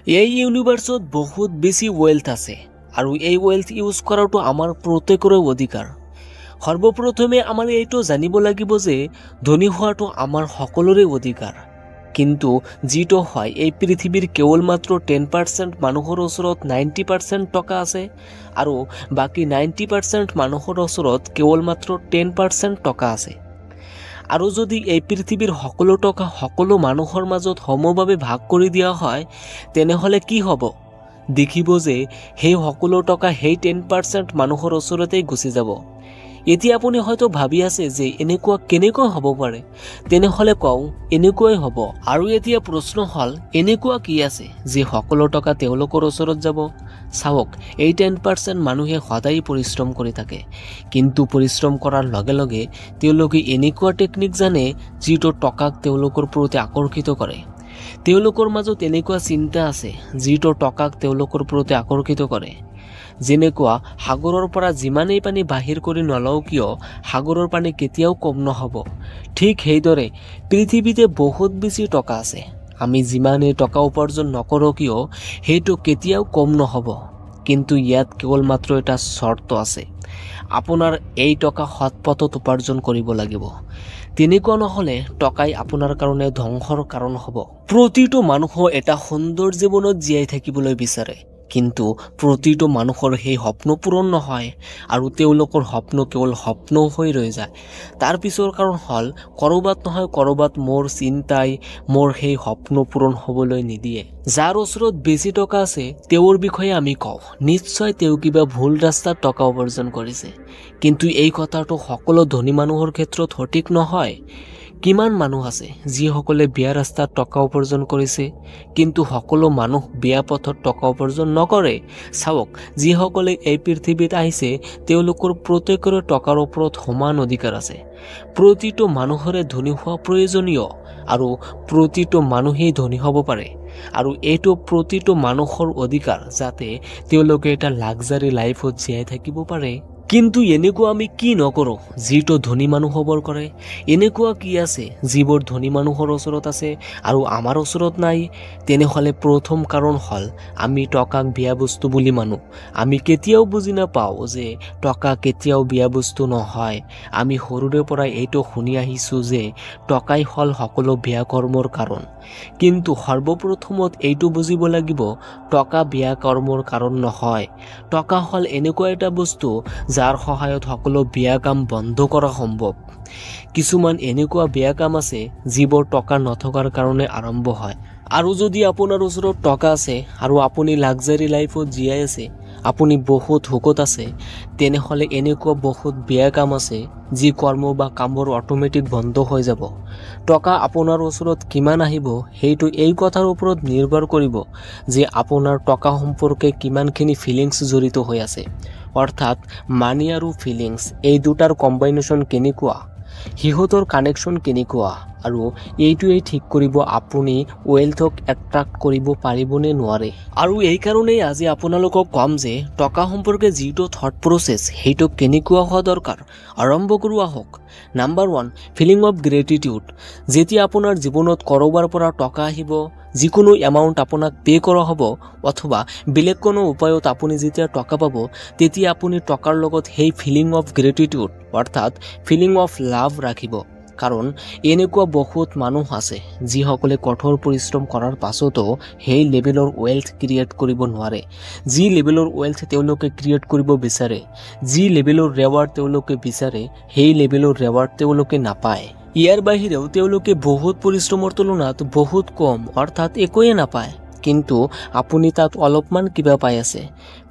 এই ইউনিভাৰ্সত বহুত বেছি ওয়েলথ আছে আৰু এই ওয়েলথ ইউজ কৰাটো আমাৰ প্ৰত্যেকৰে অধিকাৰ। সৰ্বপ্ৰথমে আমাৰ এইটো জানিব লাগিব যে ধনী হোৱাটো আমাৰ সকলোৰে অধিকাৰ, কিন্তু যিটো হয় এই পৃথিৱীৰ কেৱল মাত্ৰ 10% মানুহৰ ওচৰত 90% টকা আছে আৰু বাকী 90% মানুহৰ ওচৰত কেৱল মাত্ৰ 10% টকা আছে। আৰু যদি এই পৃথিৱীৰ সকলো টকা সকলো মানুহৰ মাজত সমভাৱে ভাগ কৰি দিয়া হয় তেনেহলে কি হ'ব? দেখিব যে সেই সকলো টকা সেই 10% মানুহৰ ওচৰতেই গুচি যাব। এতিয়া আপুনি হয়তো ভাবি আছে যে এনেকুৱা কেনেকৈ হ'ব পাৰে? তেনেহলে কওঁ, এনেকুৱাই হ'ব। আৰু এতিয়া প্ৰশ্ন হ'ল, এনেকুৱা কি আছে যে সকলো টকা তেওঁলোকৰ ওচৰত যাব? চাওক, এই 10% মানুহে সদায় পৰিশ্ৰম কৰি থাকে, কিন্তু পৰিশ্ৰম কৰাৰ লগে লগে তেওঁলোকে এনেকুৱা টেকনিক জানে যিটো টকাক তেওঁলোকৰ প্ৰতি আকৰ্ষিত কৰে। তেওঁলোকৰ মাজত এনেকুৱা চিন্তা আছে যিটো টকাক তেওঁলোকৰ প্ৰতি আকৰ্ষিত কৰে। যেনেকুৱা সাগৰৰ পৰা যিমানেই পানী বাহিৰ কৰি নলওঁ কিয় সাগৰৰ পানী কেতিয়াও কম নহ'ব, ঠিক সেইদৰে পৃথিৱীতে বহুত বেছি টকা আছে। আমি যিমানেই টকা উপাৰ্জন নকৰোঁ কিয় সেইটো কেতিয়াও কম নহ'ব, কিন্তু ইয়াত কেৱল মাত্ৰ এটা চৰ্ত আছে। আপোনাৰ এই টকা সৎ পথত উপাৰ্জন কৰিব লাগিব। তেনেকুৱা নহ'লে টকাই আপোনাৰ কাৰণে ধ্বংসৰ কাৰণ হ'ব। প্ৰতিটো মানুহৰ এটা সুন্দৰ জীৱনত জীয়াই থাকিবলৈ বিচাৰে, কিন্তু প্ৰতিটো মানুহৰ সেই সপোন পূৰণ নহয় আৰু তেওঁলোকৰ সপোন কেৱল সপোন হৈ ৰৈ যায়। তাৰ পিছৰ কাৰণ হ'ল কৰবাত নহয় কৰবাত মোৰ চিন্তাই মোৰ সেই সপোন পূৰণ হ'বলৈ নিদিয়ে। যাৰ ওচৰত বেছি টকা আছে তেওঁৰ বিষয়ে আমি কওঁ, নিশ্চয় তেওঁ কিবা ভুল ৰাস্তাত টকা উপাৰ্জন কৰিছে, কিন্তু এই কথাটো সকলো ধনী মানুহৰ ক্ষেত্ৰত সঠিক নহয়। কিমান মানুহ আছে যিসকলে বেয়া ৰাস্তাত টকা উপাৰ্জন কৰিছে, কিন্তু সকলো মানুহ বেয়া পথত টকা উপাৰ্জন নকৰে। চাওক, যিসকলে এই পৃথিৱীত আহিছে তেওঁলোকৰ প্ৰত্যেকৰে টকাৰ ওপৰত সমান অধিকাৰ আছে। প্ৰতিটো মানুহৰে ধনী হোৱা প্ৰয়োজনীয় আৰু প্ৰতিটো মানুহেই ধনী হ'ব পাৰে, আৰু এইটো প্ৰতিটো মানুহৰ অধিকাৰ যাতে তেওঁলোকে এটা লাক্সাৰী লাইফত জীয়াই থাকিব পাৰে। কিন্তু এনেকুৱা আমি কি নকৰোঁ যিটো ধনী মানুহবোৰ কৰে? এনেকুৱা কি আছে যিবোৰ ধনী মানুহৰ ওচৰত আছে আৰু আমাৰ ওচৰত নাই? তেনেহ'লে প্ৰথম কাৰণ হ'ল আমি টকাক বেয়া বস্তু বুলি মানো। আমি কেতিয়াও বুজি নাপাওঁ যে টকা কেতিয়াও বেয়া বস্তু নহয়। আমি সৰুৰে পৰা এইটো শুনি আহিছোঁ যে টকাই হ'ল সকলো বেয়া কৰ্মৰ কাৰণ, কিন্তু সৰ্বপ্ৰথমত এইটো বুজিব লাগিব টকা বেয়া কৰ্মৰ কাৰণ নহয়। টকা হ'ল এনেকুৱা এটা বস্তু যাৰ সহায়ত সকলো বেয়া কাম বন্ধ কৰা সম্ভৱ। কিছুমান এনেকুৱা বেয়া কাম আছে যিবোৰ টকা নথকাৰ কাৰণে আৰম্ভ হয়। আৰু যদি আপোনাৰ ওচৰত টকা আছে আৰু আপুনি লাক্সাৰী লাইফত জীয়াই আছে, আপুনি বহুত সুখত আছে, তেনেহ'লে এনেকুৱা বহুত বেয়া কাম আছে যি কৰ্ম বা কামবোৰ অট'মেটিক বন্ধ হৈ যাব। টকা আপোনাৰ ওচৰত কিমান আহিব সেইটো এই কথাৰ ওপৰত নিৰ্ভৰ কৰিব যে আপোনাৰ টকা সম্পৰ্কে কিমানখিনি ফিলিংছ জড়িত হৈ আছে। অৰ্থাৎ মানি আৰু ফিলিংছ এই দুটাৰ কম্বাইনেশ্যন কেনেকুৱা, সিহঁতৰ কানেকশ্যন কেনেকুৱা, আৰু এইটোৱেই ঠিক কৰিব আপুনি ৱেলথক এট্ৰাক্ট কৰিব পাৰিবনে নোৱাৰে। আৰু এইকাৰণেই আজি আপোনালোকক ক'ম যে টকা সম্পৰ্কে যিটো থট প্ৰচেছ সেইটো কেনেকুৱা হোৱা দৰকাৰ। আৰম্ভ কৰোঁ আহক। Number 1, feeling of gratitude. যেতিয়া আপোনাৰ জীৱনত ক'ৰবাৰ পৰা টকা আহিব, যিকোনো এমাউণ্ট আপোনাক পে' কৰা হ'ব অথবা বেলেগ কোনো উপায়ত আপুনি যেতিয়া টকা পাব, তেতিয়া আপুনি টকাৰ লগত সেই ফিলিং অফ গ্ৰেটিটিউড অৰ্থাৎ ফিলিং অফ লাভ ৰাখিব। কাৰণ এনেকুৱা বহুত মানুহ আছে যিসকলে কঠোৰ পৰিশ্ৰম কৰাৰ পাছতো সেই লেভেলৰ ৱেলথ ক্ৰিয়েট কৰিব নোৱাৰে। যি লেভেলৰ ৱেলথ তেওঁলোকে ক্ৰিয়েট কৰিব বিচাৰে, যি লেভেলৰ ৰেৱাৰ্ড তেওঁলোকে বিচাৰে, সেই লেভেলৰ ৰেৱাৰ্ড তেওঁলোকে নাপায়। ইয়াৰ বাহিৰেও তেওঁলোকে বহুত পৰিশ্ৰমৰ তুলনাত বহুত কম অৰ্থাৎ একোৱে নাপায়, কিন্তু আপুনি তাত অলপমান কিবা পাই আছে।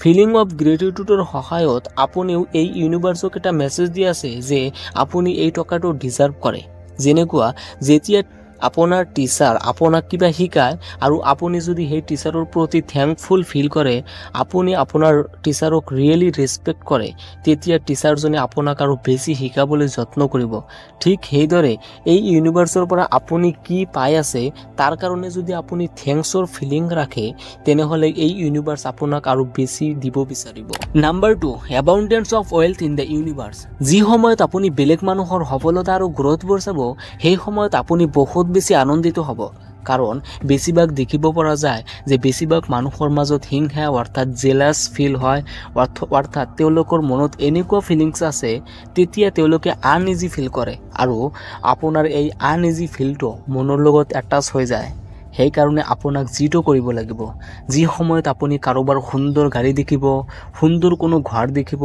ফিলিং অফ গ্ৰেটিটিউডৰ সহায়ত আপুনিও এই ইউনিভাৰ্ছক এটা মেছেজ দি আছে যে আপুনি এই টকাটো ডিজাৰ্ভ কৰে। যেনেকুৱা যেতিয়া আপোনাৰ টিচাৰ আপোনাক কিবা শিকায় আৰু আপুনি যদি সেই টিচাৰৰ প্ৰতি থেংকফুল ফিল কৰে, আপুনি আপোনাৰ টিচাৰক ৰিয়েলি ৰেছপেক্ট কৰে, তেতিয়া টিচাৰজনে আপোনাক আৰু বেছি শিকাবলৈ যত্ন কৰিব। ঠিক সেইদৰে এই ইউনিভাৰ্ছৰ পৰা আপুনি কি পাই আছে তাৰ কাৰণে যদি আপুনি থেংকছৰ ফিলিং ৰাখে, তেনেহ'লে এই ইউনিভাৰ্ছ আপোনাক আৰু বেছি দিব বিচাৰিব। Number 2, abundance of wealth in the universe. যি সময়ত আপুনি বেলেগ মানুহৰ সফলতা আৰু গ্ৰথবোৰ চাব, সেই সময়ত আপুনি বহুত বেছি আনন্দিত হ'ব। কাৰণ বেছিভাগ দেখিব পৰা যায় যে বেছিভাগ মানুহৰ মাজত হিংসা অৰ্থাৎ জেলাছ ফিল হয়, অৰ্থাৎ তেওঁলোকৰ মনত এনেকুৱা ফিলিংছ আছে তেতিয়া তেওঁলোকে আনইজি ফিল কৰে আৰু আপোনাৰ এই আনইজি ফিলটো মনৰ লগত এটাচ হৈ যায়। সেইকাৰণে আপোনাক যিটো কৰিব লাগিব, যি সময়ত আপুনি কাৰোবাৰ সুন্দৰ গাড়ী দেখিব, সুন্দৰ কোনো ঘৰ দেখিব,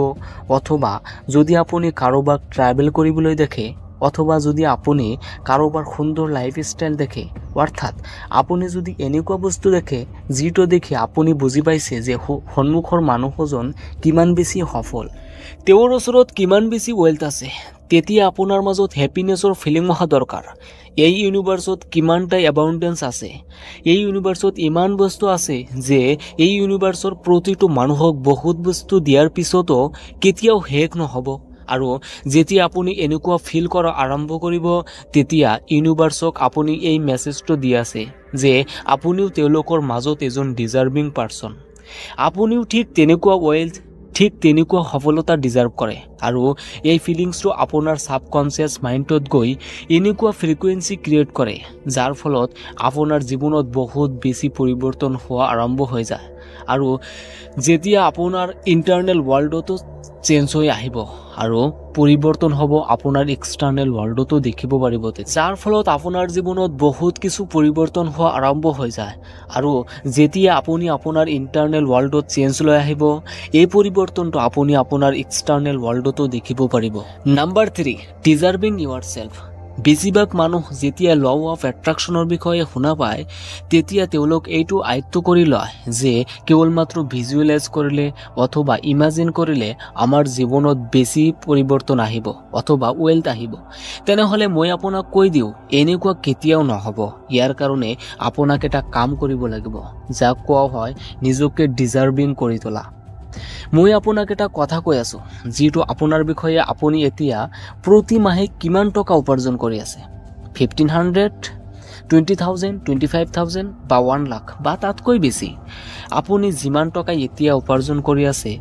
অথবা যদি আপুনি কাৰোবাক ট্ৰেভেল কৰিবলৈ দেখে, অথবা যদি আপুনি কাৰোবাৰ সুন্দৰ লাইফষ্টাইল দেখে, অৰ্থাৎ আপুনি যদি এনেকুৱা বস্তু দেখে যিটো দেখি আপুনি বুজি পাইছে যে সন্মুখৰ মানুহজন কিমান বেছি সফল, তেওঁৰ ওচৰত কিমান বেছি ৱেল্থ আছে, তেতিয়া আপোনাৰ মাজত হেপিনেছৰ ফিলিং অহা দৰকাৰ। এই ইউনিভাৰ্ছত কিমানটা এবাউণ্ডেন্স আছে, এই ইউনিভাৰ্ছত ইমান বস্তু আছে যে এই ইউনিভাৰ্ছৰ প্ৰতিটো মানুহক বহুত বস্তু দিয়াৰ পিছতো কেতিয়াও শেষ নহ'ব। আৰু যেতিয়া আপুনি এনেকুৱা ফিল কৰা আৰম্ভ কৰিব তেতিয়া ইউনিভাৰ্ছক আপুনি এই মেছেজটো দি আছে যে আপুনিও তেওঁলোকৰ মাজত এজন ডিজাৰ্ভিং পাৰ্চন, আপুনিও ঠিক তেনেকুৱা ৱেল্থ, ঠিক তেনেকুৱা সফলতা ডিজাৰ্ভ কৰে। আৰু এই ফিলিংছটো আপোনাৰ ছাবকনচিয়াছ মাইণ্ডত গৈ এনেকুৱা ফ্ৰিকুৱেঞ্চি ক্ৰিয়েট কৰে যাৰ ফলত আপোনাৰ জীৱনত বহুত বেছি পৰিৱৰ্তন হোৱা আৰম্ভ হৈ যায়। আৰু যেতিয়া আপোনাৰ ইণ্টাৰনেল ৱৰ্ল্ডতো চেঞ্জ হৈ আহিব আৰু পৰিৱৰ্তন হ'ব আপোনাৰ এক্সটাৰ্নেল ৱৰ্ল্ডতো দেখিব পাৰিব, যাৰ ফলত আপোনাৰ জীৱনত বহুত কিছু পৰিৱৰ্তন হোৱা আৰম্ভ হৈ যায়। আৰু যেতিয়া আপুনি আপোনাৰ ইণ্টাৰনেল ৱৰ্ল্ডত চেঞ্জ লৈ আহিব, এই পৰিৱৰ্তনটো আপুনি আপোনাৰ এক্সটাৰ্নেল ৱৰ্ল্ডতো দেখিব পাৰিব। নাম্বাৰ 3, ডিজাৰ্ভিং ইউৰ চেল্ফ। বেছিভাগ মানুহ যেতিয়া ল অফ এট্ৰাকশ্যনৰ বিষয়ে শুনা পায় তেতিয়া তেওঁলোক এইটো আয়ত্ব কৰি লয় যে কেৱল মাত্ৰ ভিজুৱেলাইজ কৰিলে অথবা ইমাজিন কৰিলে আমাৰ জীৱনত বেছি পৰিৱৰ্তন আহিব অথবা ৱেল্থ আহিব। তেনেহ'লে মই আপোনাক কৈ দিওঁ এনেকুৱা কেতিয়াও নহ'ব। ইয়াৰ কাৰণে আপোনাক এটা কাম কৰিব লাগিব যাক কোৱা হয় নিজকে ডিজাৰ্ভিং কৰি তোলা। মই আপোনাক এটা কথা কৈ আছোঁ যিটো আপোনাৰ বিষয়ে আপুনি এতিয়া প্ৰতি মাহে কিমান টকা উপাৰ্জন কৰি আছে, 1500, 20,000, 25,000 বা 1 লাখ বা তাতকৈ বেছি। আপুনি যিমান টকা এতিয়া উপাৰ্জন কৰি আছে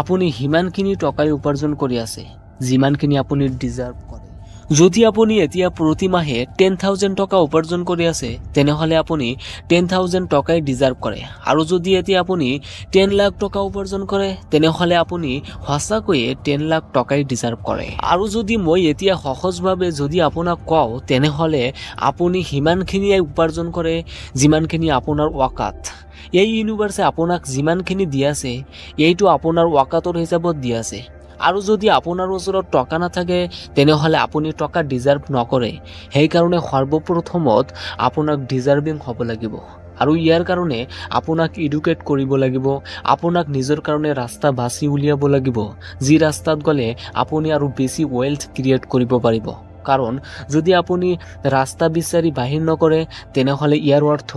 আপুনি সিমানখিনি টকাই উপাৰ্জন কৰি আছে যিমানখিনি আপুনি ডিজাৰ্ভ কৰে। যদি আপুনি এতিয়া প্ৰতি মাহে 10,000 টকা উপাৰ্জন কৰি আছে তেনেহ'লে আপুনি 10,000 টকাই ডিজাৰ্ভ কৰে। আৰু যদি এতিয়া আপুনি 10 লাখ টকা উপাৰ্জন কৰে তেনেহ'লে আপুনি সঁচাকৈয়ে 10 লাখ টকাই ডিজাৰ্ভ কৰে। আৰু যদি মই এতিয়া সহজভাৱে যদি আপোনাক কওঁ তেনেহ'লে আপুনি সিমানখিনিয়ে উপাৰ্জন কৰে যিমানখিনি আপোনাৰ ৱাকাত। এই ইউনিভাৰ্ছে আপোনাক যিমানখিনি দি আছে এইটো আপোনাৰ ৱাকাতৰ হিচাপত দি আছে। আৰু যদি আপোনাৰ ওচৰত টকা নাথাকে তেনেহ'লে আপুনি টকা ডিজাৰ্ভ নকৰে। সেইকাৰণে সৰ্বপ্ৰথমত আপোনাক ডিজাৰ্ভিং হ'ব লাগিব। আৰু ইয়াৰ কাৰণে আপোনাক এডুকেট কৰিব লাগিব, আপোনাক নিজৰ কাৰণে ৰাস্তা বাছি উলিয়াব লাগিব যি ৰাস্তাত গ'লে আপুনি আৰু বেছি ৱেল্থ ক্ৰিয়েট কৰিব পাৰিব। কাৰণ যদি আপুনি ৰাস্তা বিচাৰি বাহিৰ নকৰে তেনেহ'লে ইয়াৰ অৰ্থ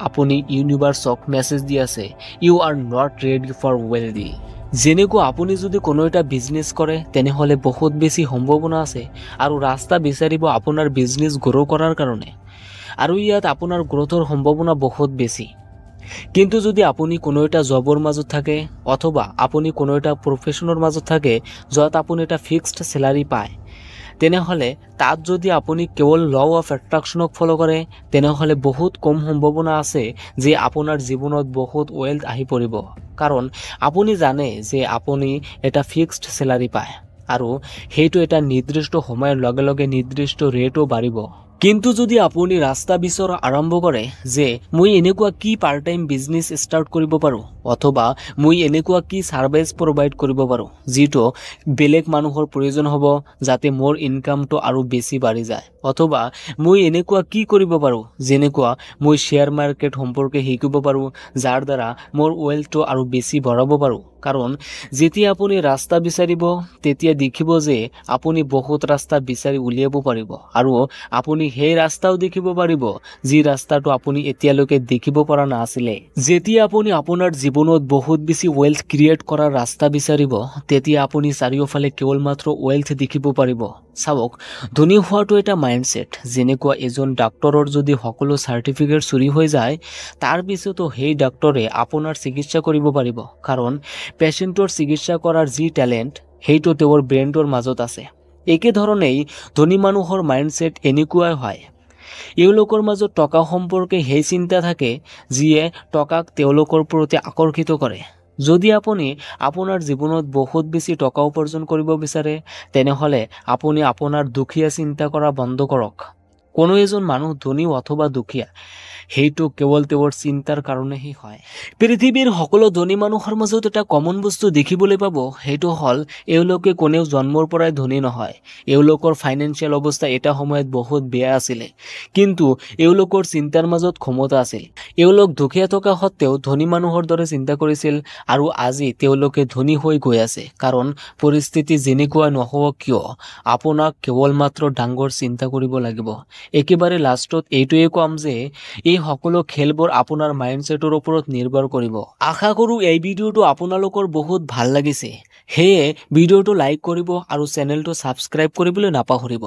আপুনি ইউনিভাৰ্ছক মেছেজ দি আছে you are not ready for wealthy. যেনেকুৱা আপুনি যদি কোনো এটা বিজনেছ কৰে তেনেহ'লে বহুত বেছি সম্ভাৱনা আছে আৰু ৰাস্তা বিচাৰিব আপোনাৰ বিজনেছ গ্ৰ' কৰাৰ কাৰণে, আৰু ইয়াত আপোনাৰ গ্ৰ'থৰ সম্ভাৱনা বহুত বেছি। কিন্তু যদি আপুনি কোনো এটা জবৰ মাজত থাকে অথবা আপুনি কোনো এটা প্ৰফেশ্যনৰ মাজত থাকে য'ত আপুনি এটা ফিক্সড চেলাৰী পায় তেনেহ'লে তাত যদি আপুনি কেৱল ল অফ এট্ৰাকশ্যনক ফ'ল' কৰে তেনেহ'লে বহুত কম সম্ভাৱনা আছে যে আপোনাৰ জীৱনত বহুত ৱেল্থ আহি পৰিব। কাৰণ আপুনি জানে যে আপুনি এটা ফিক্সড চেলাৰী পায় আৰু সেইটো এটা নিৰ্দিষ্ট সময়ৰ লগে লগে নিৰ্দিষ্ট ৰেটো বাঢ়িব। কিন্তু যদি আপুনি ৰাস্তা বিচৰা আৰম্ভ কৰে যে মই এনেকুৱা কি পাৰ্ট টাইম বিজনেছ ষ্টাৰ্ট কৰিব পাৰোঁ অথবা মই এনেকুৱা কি ছাৰ্ভিচ প্ৰভাইড কৰিব পাৰোঁ যিটো বেলেগ মানুহৰ প্ৰয়োজন হ'ব যাতে মোৰ ইনকামটো আৰু বেছি বাঢ়ি যায়, অথবা মই এনেকুৱা কি কৰিব পাৰোঁ যেনেকুৱা মই শ্বেয়াৰ মাৰ্কেট সম্পৰ্কে শিকিব পাৰোঁ যাৰ দ্বাৰা মোৰ ৱেল্থটো আৰু বেছি বঢ়াব পাৰোঁ। কাৰণ যেতিয়া আপুনি ৰাস্তা বিচাৰিব তেতিয়া দেখিব যে আপুনি বহুত ৰাস্তা বিচাৰি উলিয়াব পাৰিব আৰু আপুনি সেই ৰাস্তাও দেখিব পাৰিব যি ৰাস্তাটো আপুনি এতিয়ালৈকে দেখিব পৰা নাছিলে। যেতিয়া আপুনি আপোনাৰ জীৱনত বহুত বেছি ৱেল্থ ক্ৰিয়েট কৰাৰ ৰাস্তা বিচাৰিব তেতিয়া আপুনি চাৰিওফালে কেৱল মাত্ৰ ৱেল্থ দেখিব পাৰিব। চাওক, ধনী হোৱাটো এটা মাইণ্ডছেট। যেনেকুৱা এজন ডাক্তৰৰ যদি সকলো চাৰ্টিফিকেট চুৰি হৈ যায় তাৰ পিছতো সেই ডাক্তৰে আপোনাৰ চিকিৎসা কৰিব পাৰিব, কাৰণ পেচেণ্টৰ চিকিৎসা কৰাৰ যি টেলেণ্ট সেইটো তেওঁৰ ব্ৰেইনটোৰ মাজত আছে। একেধৰণেই ধনী মানুহৰ মাইণ্ডছেট এনেকুৱাই হয়। এওঁলোকৰ মাজত টকা সম্পৰ্কে সেই চিন্তা থাকে যিয়ে টকাক তেওঁলোকৰ প্ৰতি আকৰ্ষিত কৰে। যদি আপুনি আপোনাৰ জীৱনত বহুত বেছি টকা উপাৰ্জন কৰিব বিচাৰে, তেনেহ'লে আপুনি আপোনাৰ দুখীয়া চিন্তা কৰা বন্ধ কৰক। কোনো এজন মানুহ ধনী অথবা দুখীয়া, সেইটো কেৱল তেওঁৰ চিন্তাৰ কাৰণেহে হয়। পৃথিৱীৰ সকলো ধনী মানুহৰ মাজত এটা কমন বস্তু দেখিবলৈ পাব, সেইটো হ'ল এওঁলোকে কোনেও জন্মৰ পৰাই ধনী নহয়। এওঁলোকৰ ফাইনেন্সিয়েল অৱস্থা এটা সময়ত বহুত বেয়া আছিলে, কিন্তু এওঁলোকৰ চিন্তাৰ মাজত ক্ষমতা আছিল। এওঁলোক দুখীয়া থকা সত্ত্বেও ধনী মানুহৰ দৰে চিন্তা কৰিছিল, আৰু আজি তেওঁলোকে ধনী হৈ গৈ আছে। কাৰণ পৰিস্থিতি যেনেকুৱা নহওক কিয়, আপোনাক কেৱল মাত্ৰ ডাঙৰ চিন্তা কৰিব লাগিব। একেবাৰে লাষ্টত এইটোৱে ক'ম যে এই সকলো খেলবোৰ আপোনাৰ মাইণ্ডছেটৰ ওপৰত নিৰ্ভৰ কৰিব। আশা কৰোঁ এই ভিডিঅ'টো আপোনালোকৰ বহুত ভাল লাগিছে। সেয়ে ভিডিঅ'টো লাইক কৰিব আৰু চেনেলটো ছাবস্ক্ৰাইব কৰিবলৈ নাপাহৰিব।